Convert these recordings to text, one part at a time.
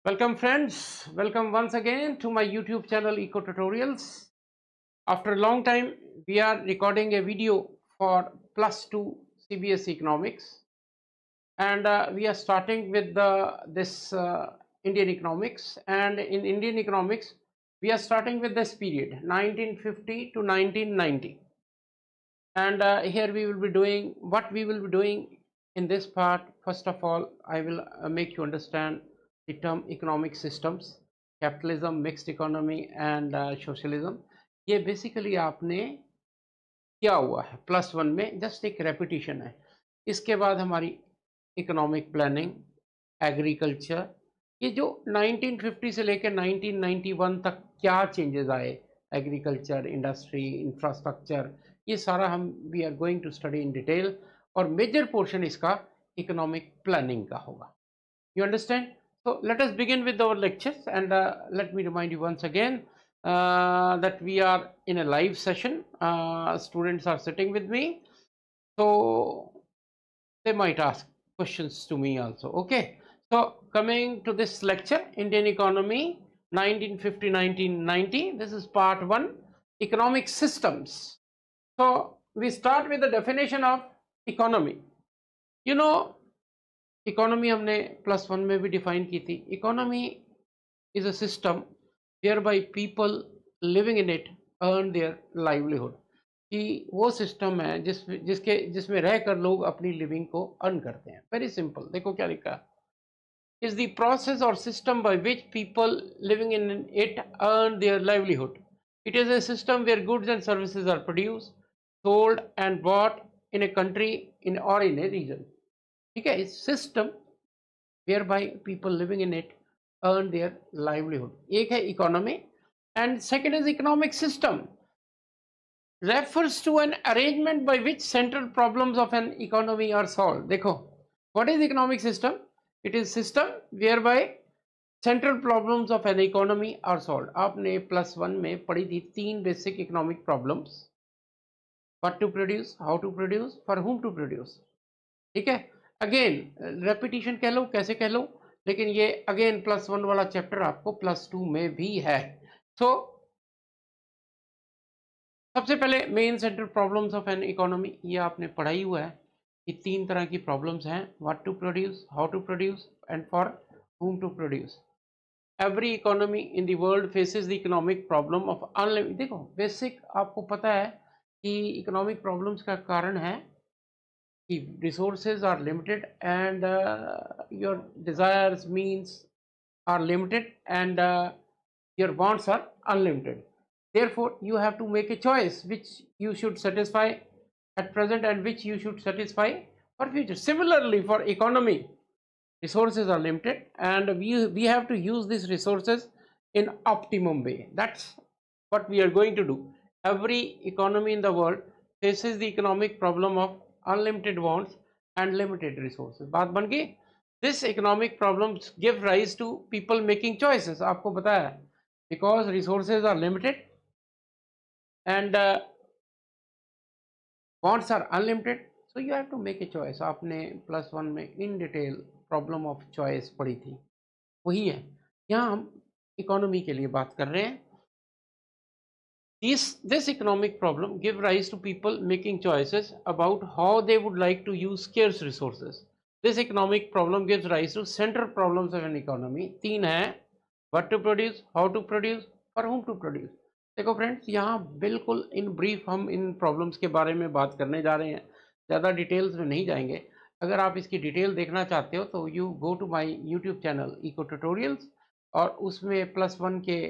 Welcome friends, welcome once again to my YouTube channel Eco Tutorials. After a long time, we are recording a video for +2 CBSE Economics, and we are starting with this Indian Economics. And in Indian Economics, we are starting with this period 1950 to 1990. And here we will be doing what we will be doing in this part. First of all, I will make you understand the term economic systems, capitalism, mixed economy and socialism. ये basically आपने क्या हुआ है +1 में, just एक repetition है. इसके बाद हमारी इकोनॉमिक प्लानिंग, एग्रीकल्चर, ये जो 1950 से लेकर 1991 तक क्या चेंजेस आए, एग्रीकल्चर, इंडस्ट्री, इंफ्रास्ट्रक्चर, ये सारा हम we are going to study in detail. और मेजर पोर्शन इसका इकोनॉमिक प्लानिंग का होगा. You understand? So let us begin with our lectures, and let me remind you once again that we are in a live session. Students are sitting with me, so they might ask questions to me also. Okay, so coming to this lecture, Indian economy 1950-1990. This is part 1, economic systems. So we start with the definition of economy. You know, economy हमने +1 में भी define की थी. Economy is a system whereby people living in it earn their livelihood. कि वो system है जिसमें रहकर लोग अपनी लिविंग को अर्न करते हैं. Very simple. देखो क्या लिखा है. इज द प्रोसेस और system by which people living in it earn their livelihood. It is a system where goods and services are produced, sold and bought in a country in और in a region. ठीक है. इस system whereby people living in it earn their livelihood. एक है economy and second is economic system refers to an arrangement bye which central problems of an economy are solve. देखो, what is economic system? It is system where by central problems of an economy are solve. आपने +1 में पढ़ी थी 3 basic economic problems. What to produce, how to produce, for whom to produce. ठीक है. Again repetition कह लो, कैसे कह लो, लेकिन ये अगेन +1 वाला चैप्टर आपको +2 में भी है. सो सबसे पहले main central problems of an economy, ये आपने पढ़ा ही हुआ है कि 3 तरह की प्रॉब्लम्स हैं. What to produce, how to produce and for whom to produce. Every economy in the world faces the economic problem of unlimited. देखो, बेसिक आपको पता है कि इकोनॉमिक प्रॉब्लम्स का कारण है कि resources are limited and your desires, means are limited, and your wants are unlimited. Therefore you have to make a choice which you should satisfy at present and which you should satisfy for future. Similarly for economy, resources are limited and we have to use these resources in optimum way. That's what we are going to do. Every economy in the world faces the economic problem of unlimited wants and limited resources. बात बन गई. This economic problems give rise to people making choices. आपको पता है, because resources are limited and wants are unlimited, so you have to make a choice. आपने +1 में in detail problem of choice पढ़ी थी, वही है. यहाँ हम इकोनॉमी के लिए बात कर रहे हैं. This economic problem give rise to people making choices about how they would like to use scarce resources. This economic problem gives rise to central problems of an economy. 3 है: what to produce, how to produce, for whom to produce. देखो friends, यहाँ बिल्कुल in brief हम इन problems के बारे में बात करने जा रहे हैं. ज़्यादा डिटेल्स में नहीं जाएंगे. अगर आप इसकी डिटेल देखना चाहते हो तो you go to my YouTube channel eco tutorials, और उसमें +1 के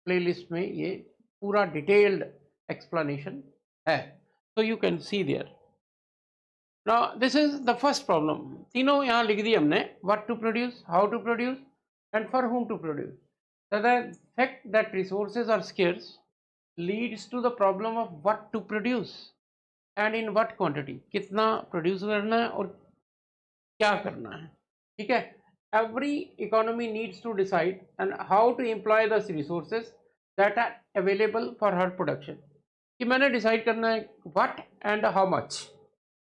प्लेलिस्ट में ये पूरा डिटेल्ड एक्सप्लेनेशन है. So you can see there. Now this is the first problem. तीनों यहाँ लिख दिए हमने. What to produce, how to produce and for whom to produce. The fact that resources are scarce leads to the problem of what to produce and in what quantity. कितना produce करना है और क्या करना है. ठीक है. Every economy needs to decide and how to employ the resources that are available for her production. कि मैंने डिसाइड करना है what and how much.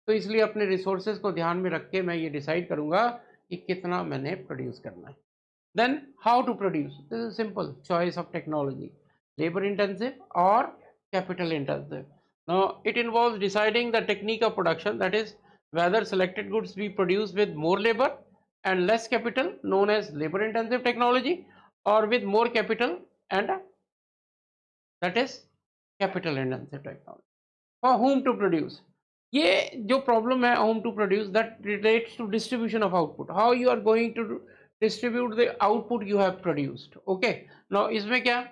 तो इसलिए अपने रिसोर्सेज को ध्यान में रख के मैं ये डिसाइड करूँगा कि कितना मैंने प्रोड्यूस करना है. Then how to produce? This is simple choice of technology, labor intensive or capital intensive. Now it involves deciding the technique of production, that is whether selected goods be produced with more labor and less capital, known as labor intensive technology, or with more capital and that is capital intensive technology. For whom to produce? ये जो problem है whom to produce, that relates to distribution of output, how you are going to distribute the output you have produced. Okay, now इसमें क्या,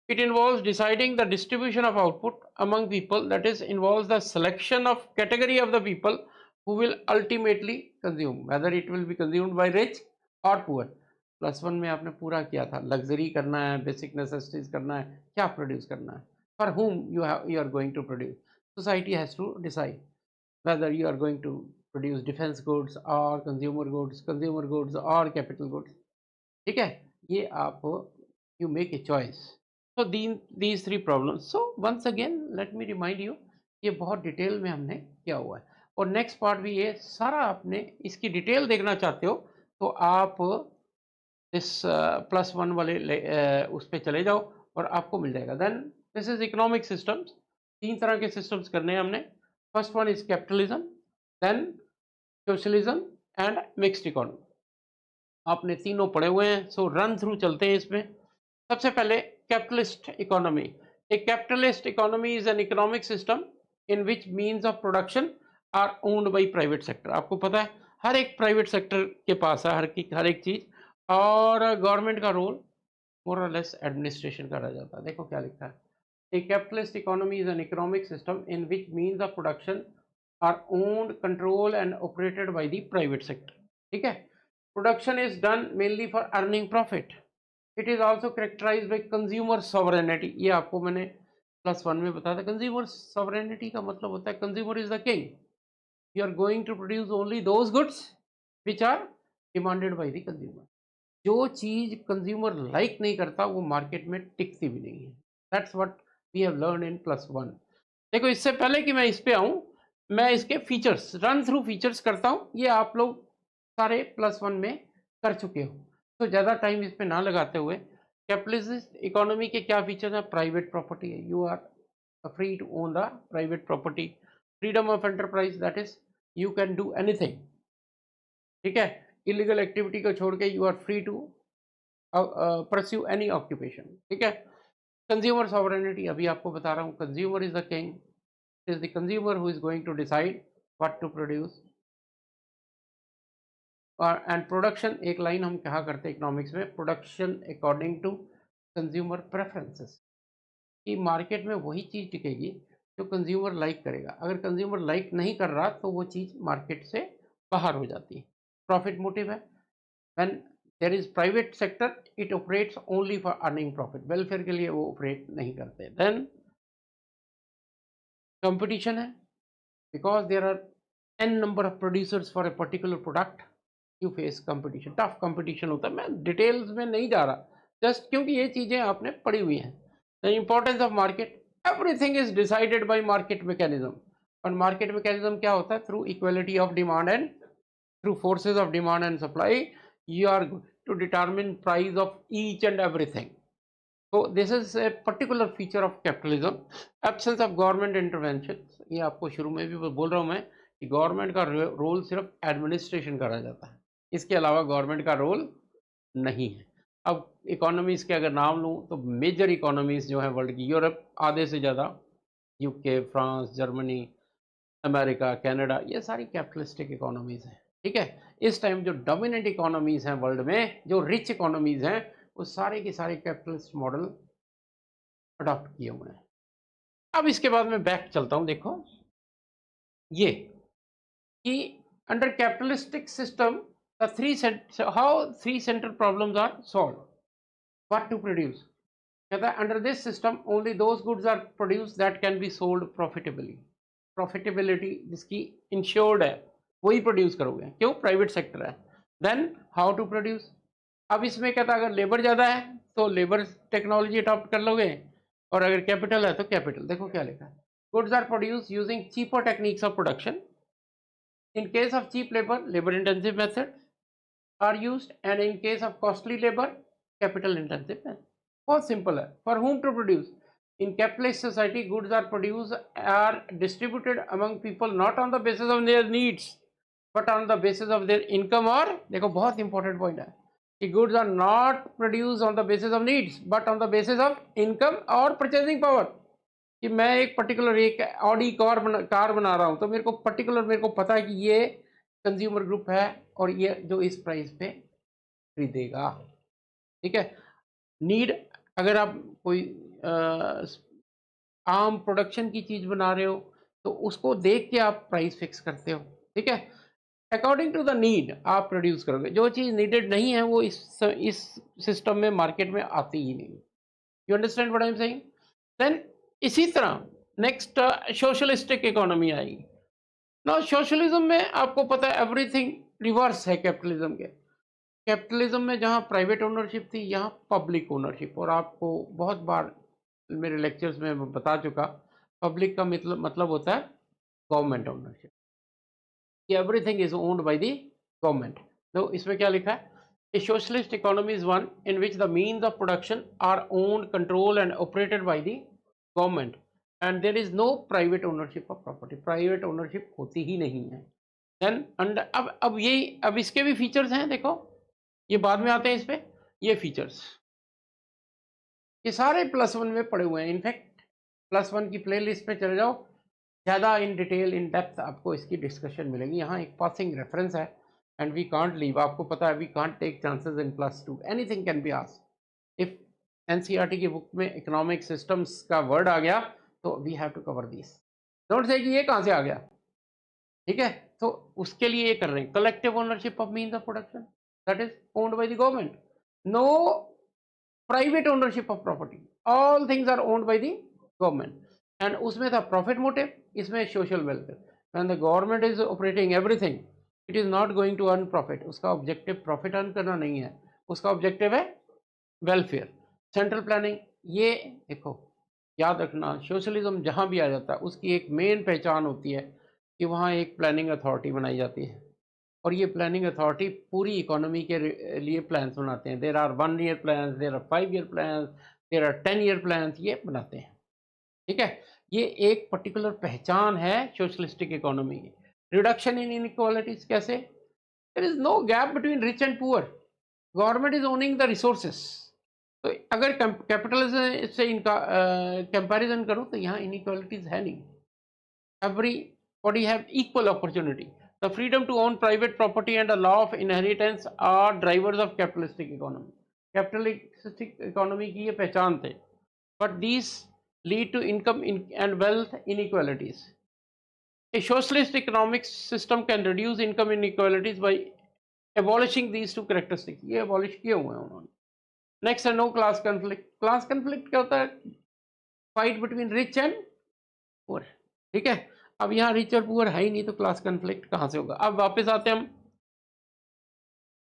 it involves deciding the distribution of output among people, that is involves the selection of category of the people who will ultimately consume, whether it will be consumed by rich or poor. Plus one में आपने पूरा किया था, luxury करना है, basic necessities करना है, क्या प्रोड्यूस करना है, for whom you are going to produce. Society has to decide whether you are going to produce defense goods or consumer goods or capital goods. ठीक है, ये आप you make a choice. So these three problems. So once again let me remind you, ये बहुत detail में हमने किया हुआ है, और नेक्स्ट पार्ट भी ये सारा आपने इसकी डिटेल देखना चाहते हो तो आप इस प्लस वन वाले उस पर चले जाओ और आपको मिल जाएगा. Then this is economic systems. तीन तरह के सिस्टम्स करने हैं हमने. First one is capitalism, then socialism and mixed economy. आपने तीनों पढ़े हुए हैं, सो रन थ्रू चलते हैं इसमें. सबसे पहले capitalist economy. A capitalist economy is an economic system in which means of production are owned by private sector. आपको पता है हर एक प्राइवेट सेक्टर के पास है हर एक चीज, और गवर्नमेंट का रोल मोर और लेस एडमिनिस्ट्रेशन का रह जाता है. देखो क्या लिखा है. A capitalist economy is an economic system in which means of production are owned, control and operated by the private sector. ठीक है. Production is done mainly for earning profit. It is also characterized by consumer sovereignty. ये आपको मैंने plus one में बताया था. Consumer sovereignty का मतलब होता है consumer is the king. You are going to produce only those goods which are demanded by the consumer. जो चीज कंज्यूमर लाइक नहीं करता वो मार्केट में टिकती भी नहीं है. That's what we have learn in plus one. देखो इससे पहले कि मैं इस पे आऊं, मैं इसके फीचर्स रन थ्रू फीचर्स करता हूं. ये आप लोग सारे प्लस वन में कर चुके हो, तो ज़्यादा टाइम इस पे ना लगाते हुए, कैपिटलिस्ट इकोनॉमी के क्या फीचर्स हैं. प्राइवेट प्रॉपर्टी है, you are free to own the private property. Freedom of enterprise, that is you can do anything. ठीक है. इलीगल एक्टिविटी को छोड़ के you are free to pursue any occupation. ठीक है. कंज्यूमर सॉवरेनिटी अभी आपको बता रहा हूँ. Consumer is the king. Is the consumer who is going to decide what to produce. और एंड प्रोडक्शन, एक लाइन हम कहा करते हैं इकोनॉमिक्स में, production according to consumer preferences. कि मार्केट में वही चीज़ टिकेगी जो कंज्यूमर लाइक करेगा. अगर कंज्यूमर लाइक नहीं कर रहा तो वो चीज़ मार्केट से बाहर हो जाती है. प्रॉफिट मोटिव है. When there is private sector it operates only for earning profit. Welfare के लिए वो ऑपरेट नहीं करते. देन कंपटीशन है, because there are n number of producers for a particular product. You face competition, tough competition होता है. मैं details में नहीं जा रहा, जस्ट क्योंकि ये चीज़ें आपने पढ़ी हुई हैं. The importance of market, everything is decided by market mechanism. और मार्केट मैकेनिज्म क्या होता है? Through equality of demand and through forces of demand and supply you are to determine price of each and everything. तो this is a particular feature of capitalism. Absence of government intervention, ये आपको शुरू में भी बोल रहा हूँ मैं कि गवर्नमेंट का रोल सिर्फ एडमिनिस्ट्रेशन का रह जाता है, इसके अलावा गवर्नमेंट का रोल नहीं है. अब इकोनॉमीज के अगर नाम लूँ तो मेजर इकोनॉमीज जो है वर्ल्ड की, यूरोप आधे से ज़्यादा, UK, France, Germany, America, Canada, ये सारी कैपिटलिस्टिक इकोनॉमीज हैं. ठीक है. इस टाइम जो डोमिनेंट इकोनॉमीज हैं वर्ल्ड में, जो रिच इकोनॉमीज हैं, वो सारे के सारे कैपिटलिस्ट मॉडल अडॉप्ट किए हुए हैं. अब इसके बाद मैं बैक चलता हूँ. देखो ये कि under capitalistic system the how three central problems are solved. What to produce? कहता है under this system only those goods are produced that can be sold profitably. Profitability जिसकी insured है वही प्रोड्यूस करोगे. क्यों? प्राइवेट सेक्टर है. Then how to produce. अब इसमें कहता है अगर लेबर ज़्यादा है तो लेबर टेक्नोलॉजी अडॉप्ट कर लोगे, और अगर कैपिटल है तो कैपिटल. देखो क्या लिखा है. Goods are produce using cheaper techniques of production. In case of cheap labor, labor intensive method. are used, and in case of costly labor, capital intensive है. बहुत simple है. For whom to produce? In capitalist society, goods are produced, are distributed among people not on the basis of their needs, but on the basis of their income. और देखो बहुत important point है कि goods are not produced on the basis of needs, but on the basis of income और purchasing power. कि मैं एक particular एक ऑडी कार बना रहा हूँ, तो मेरे को पर्टिकुलर मेरे को पता है कि ये कंज्यूमर ग्रुप है और ये जो इस प्राइस पे खरीदेगा. ठीक है. नीड, अगर आप कोई आम प्रोडक्शन की चीज बना रहे हो तो उसको देख के आप प्राइस फिक्स करते हो. ठीक है. अकॉर्डिंग टू द नीड आप प्रोड्यूस करोगे. जो चीज नीडेड नहीं है वो इस सिस्टम में मार्केट में आती ही नहीं. You understand what I am saying? Then इसी तरह नेक्स्ट सोशलिस्टिक इकोनॉमी आएगी. ना सोशलिज्म में आपको पता है एवरीथिंग रिवर्स है कैपिटलिज्म के. कैपिटलिज्म में जहाँ प्राइवेट ओनरशिप थी, यहाँ पब्लिक ओनरशिप. और आपको बहुत बार मेरे लेक्चर्स में बता चुका, पब्लिक का मतलब होता है गवर्नमेंट ओनरशिप, कि everything is owned by the government. तो इसमें क्या लिखा है? A socialist economy is one in which the means of production are owned, controlled and operated by the government, and there is no private ownership of property. Private ownership होती ही नहीं है. Then अब इसके भी फीचर्स हैं. देखो ये बाद में आते हैं. इस पे ये फीचर्स ये सारे +1 में पड़े हुए हैं. इनफैक्ट +1 की प्ले लिस्ट पे चले जाओ, ज़्यादा इन डिटेल इन डेप्थ आपको इसकी डिस्कशन मिलेगी. यहाँ एक पासिंग रेफरेंस है एंड वी कांट लीव. आपको पता है we can't take chances in +2. Anything can be asked. If NCERT की बुक में इकोनॉमिक सिस्टम्स का वर्ड आ गया तो we have to cover this. Don't say कि ये कहाँ से आ गया. ठीक है. तो उसके लिए ये कर रहे हैं. Collective ownership of means of production that is owned by the government. No private ownership of property. All things are owned by the government. And उसमें था प्रॉफिट मोटिव, इसमें social welfare. When the government is operating everything, it is not going to earn profit. उसका objective profit earn करना नहीं है, उसका objective है welfare. Central planning, ये देखो याद रखना, सोशलिज्म जहाँ भी आ जाता है उसकी एक मेन पहचान होती है कि वहाँ एक प्लानिंग अथॉरिटी बनाई जाती है. और ये प्लानिंग अथॉरिटी पूरी इकोनॉमी के लिए प्लान्स बनाते हैं. There are 1 year plan, there are 5 year plan, there are 10 year plan, ये बनाते हैं. ठीक है. ये एक पर्टिकुलर पहचान है सोशलिस्टिक इकोनॉमी की. रिडक्शन इन इनइक्वालिटीज कैसे? There is no gap between rich and poor. Government is owning the resources. तो अगर कैपिटलिज्म से इनका कंपैरिजन करूं तो यहाँ इनइक्वालिटीज है नहीं. Everybody have equal opportunity. The freedom to own private property and the law of inheritance are drivers of capitalistic economy. Capitalistic economy की ये पहचान थे. But these lead to income and wealth inequalities. A socialist economic system can reduce income inequalities by abolishing these two characteristics. ये abolish किए हुए हैं उन्होंने. Next है no class conflict. Class conflict क्या होता है? Fight between rich and poor. ठीक है. अब यहाँ rich और poor है ही नहीं, तो class conflict कहाँ से होगा? अब वापस आते हैं हम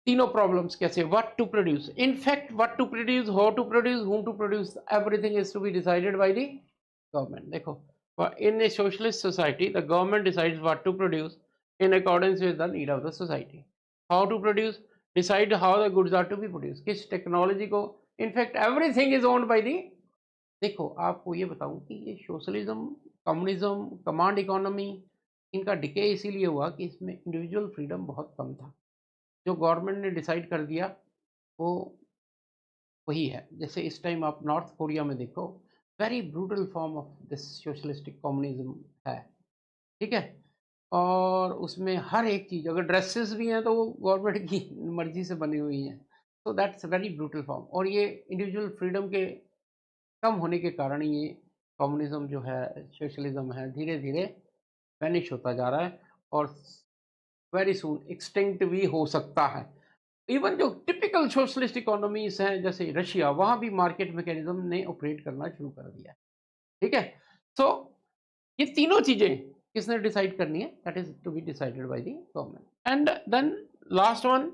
तीनों प्रॉब्लम्स कैसे. What to produce. In fact what to produce, how to produce, whom to produce, everything is to be decided by the government. देखो in a socialist society the government decides what to produce in accordance with the need of the society. How to produce, decide how the goods are to be produce, किस technology को. In fact everything is owned by the. देखो आपको ये बताऊं कि ये socialism, communism, command economy, इनका decay इसीलिए हुआ कि इसमें इंडिविजुअल फ्रीडम बहुत कम था. जो गवर्नमेंट ने डिसाइड कर दिया वो वही है. जैसे इस टाइम आप नॉर्थ कोरिया में देखो, very brutal form of this socialistic communism है. ठीक है. और उसमें हर एक चीज़, अगर ड्रेसेस भी हैं तो वो गवर्नमेंट की मर्जी से बनी हुई हैं. तो दैट्स वेरी ब्रूटल फॉर्म. और ये इंडिविजुअल फ्रीडम के कम होने के कारण ये कम्युनिज्म जो है, सोशलिज्म है, धीरे धीरे वैनिश होता जा रहा है और वेरी सून एक्सटिंक्ट भी हो सकता है. इवन जो टिपिकल सोशलिस्ट इकोनॉमीज हैं जैसे रशिया, वहां भी मार्केट मैकेनिज्म ने ऑपरेट करना शुरू कर दिया. ठीक है. सो ये तीनों चीजें किसने डिसाइड करनी है? That is to be decided by the government. And then last one,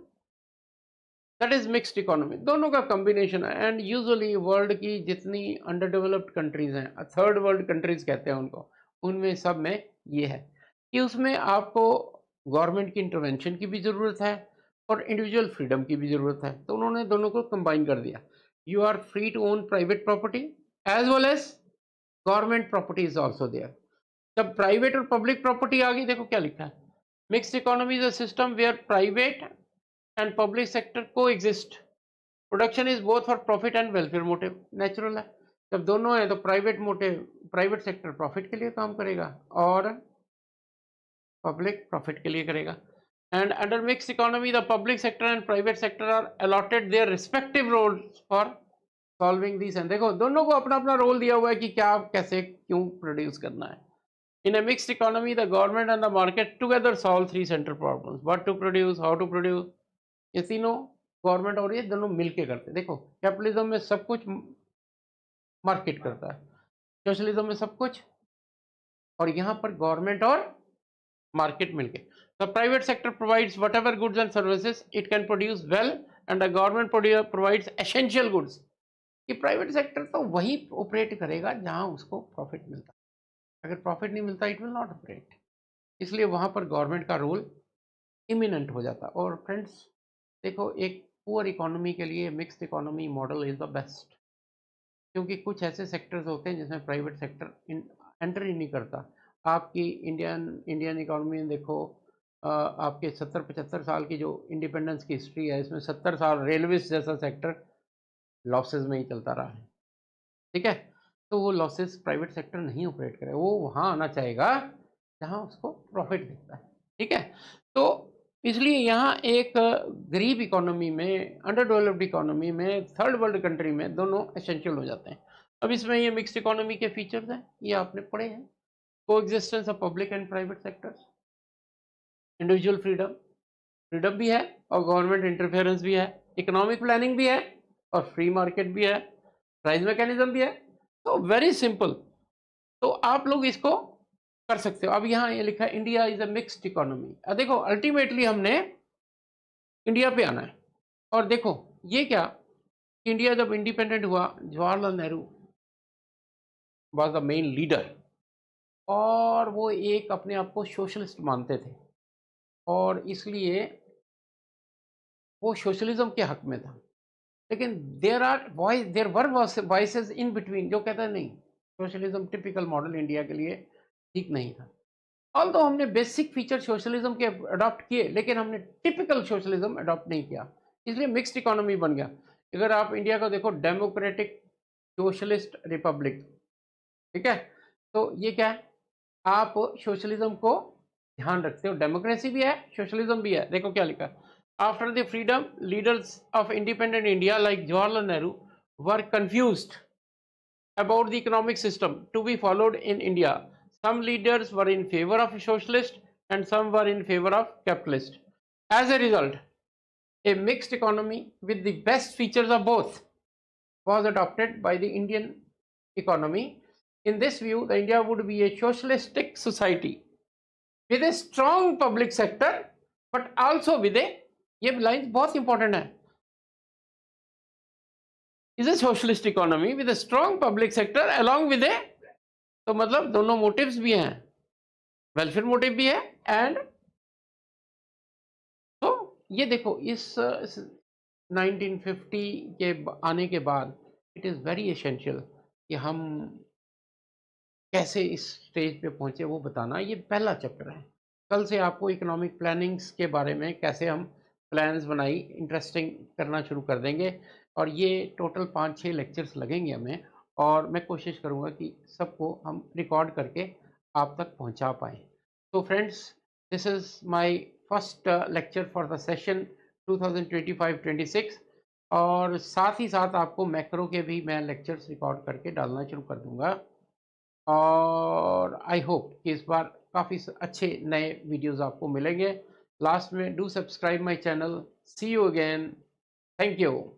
that is mixed economy. दोनों का कॉम्बिनेशन है. एंड यूजुअली वर्ल्ड की जितनी अंडर डेवलप्ड कंट्रीज हैं, थर्ड वर्ल्ड कंट्रीज कहते हैं उनको, उनमें सब में ये है कि उसमें आपको गवर्नमेंट की इंटरवेंशन की भी ज़रूरत है और इंडिविजुअल फ्रीडम की भी ज़रूरत है, तो उन्होंने दोनों को कंबाइन कर दिया। You are free to own private property as well as government property is also there. जब प्राइवेट और पब्लिक प्रॉपर्टी आ गई, देखो क्या लिखा है, mixed economy is a system where private and public sector coexist, production is both for profit and welfare motive. Natural है, जब दोनों है तो प्राइवेट सेक्टर प्रॉफिट के लिए काम करेगा और पब्लिक प्रॉफिट के लिए करेगा। And under mixed economy the public sector and private sector are allotted their respective roles for solving this. And देखो दोनों को अपना अपना रोल दिया हुआ है कि क्या कैसे क्यों प्रोड्यूस करना है। इन a mixed economy the government and the market together solve three central problems: what to produce, how to produce। ये तीनों गवर्नमेंट और ये दोनों मिलके करते हैं। देखो कैपिटलिज्म में सब कुछ मार्केट करता है, सोशलिज्म में सब कुछ, और यहाँ पर गवर्नमेंट और मार्केट मिलके। The private sector provides what ever goods and services it can produce well and the government provides essential goods. कि प्राइवेट सेक्टर तो वही ऑपरेट करेगा जहाँ उसको प्रॉफिट मिलता है, अगर प्रॉफिट नहीं मिलता इट विल नॉट ऑपरेट, इसलिए वहाँ पर गवर्नमेंट का रोल इमिनेंट हो जाता। और फ्रेंड्स देखो, एक पुअर इकोनॉमी के लिए mixed economy model is the best, क्योंकि कुछ ऐसे सेक्टर्स होते हैं जिसमें प्राइवेट सेक्टर एंटर ही नहीं करता। आपकी इंडियन इकोनॉमी में देखो, आपके 70-75 साल की जो इंडिपेंडेंस की हिस्ट्री है, इसमें 70 साल रेलवेज जैसा सेक्टर लॉसेज में ही चलता रहा है, ठीक है। तो वो लॉसेस प्राइवेट सेक्टर नहीं ऑपरेट करे, वो वहाँ आना चाहेगा जहाँ उसको प्रॉफिट दिखता है, ठीक है। तो इसलिए यहाँ एक गरीब इकोनॉमी में, अंडर डेवलप्ड इकोनॉमी में, थर्ड वर्ल्ड कंट्री में दोनों एसेंशियल हो जाते हैं। अब इसमें ये मिक्स्ड इकोनॉमी के फीचर्स हैं, ये आपने पढ़े हैं। को existence of public and private sectors, individual freedom, freedom भी है और गवर्नमेंट इंटरफेरेंस भी है, इकोनॉमिक प्लानिंग भी है और फ्री मार्केट भी है, प्राइस मैकेनिज्म भी है। तो वेरी सिंपल, तो आप लोग इसको कर सकते हो। अब यहाँ ये लिखा है India is a mixed economy. देखो अल्टीमेटली हमने इंडिया पे आना है। और देखो ये क्या, इंडिया जब इंडिपेंडेंट हुआ, Jawaharlal Nehru was the main leader, और वो एक अपने आप को सोशलिस्ट मानते थे, और इसलिए वो सोशलिज्म के हक में था। लेकिन there were voices in between जो कहता है नहीं, सोशलिज्म टिपिकल मॉडल इंडिया के लिए ठीक नहीं था। ऑल तो हमने बेसिक फीचर सोशलिज्म के अडॉप्ट किए, लेकिन हमने टिपिकल सोशलिज्म अडॉप्ट नहीं किया, इसलिए मिक्स्ड इकोनॉमी बन गया। अगर आप इंडिया को देखो, डेमोक्रेटिक सोशलिस्ट रिपब्लिक, ठीक है। तो ये क्या है, आप सोशलिज्म को ध्यान रखते हो, डेमोक्रेसी भी है सोशलिज्म भी है। देखो क्या लिखा, after the freedom leaders of independent India like Jawaharlal Nehru were confused about the economic system to be followed in India. Some leaders were in favor of socialist and some were in favor of capitalist. As a result, a mixed economy with the best features of both was adopted by the Indian economy. In this view, the India would be a socialistic society with a strong public sector, but also with a, ये line बहुत important है, is a socialist economy with a strong public sector along with a, तो मतलब दोनों motives भी हैं, welfare motive भी है एंड, तो ये देखो इस 1950 के आने के बाद इट इज़ वेरी एसेंशियल कि हम कैसे इस स्टेज पे पहुंचे वो बताना, ये पहला चैप्टर है। कल से आपको इकोनॉमिक प्लानिंग्स के बारे में, कैसे हम प्लान्स बनाई, इंटरेस्टिंग करना शुरू कर देंगे, और ये टोटल 5-6 लेक्चर्स लगेंगे हमें, और मैं कोशिश करूँगा कि सबको हम रिकॉर्ड करके आप तक पहुँचा पाएँ। तो friends, this is my first lecture for the session 2025-26, और साथ ही साथ आपको मैक्रो के भी मैं लेक्चर्स रिकॉर्ड करके डालना शुरू कर दूँगा, और आई होप कि इस बार काफ़ी अच्छे नए वीडियोज़ आपको मिलेंगे। लास्ट में do subscribe my channel. See you again, thank you.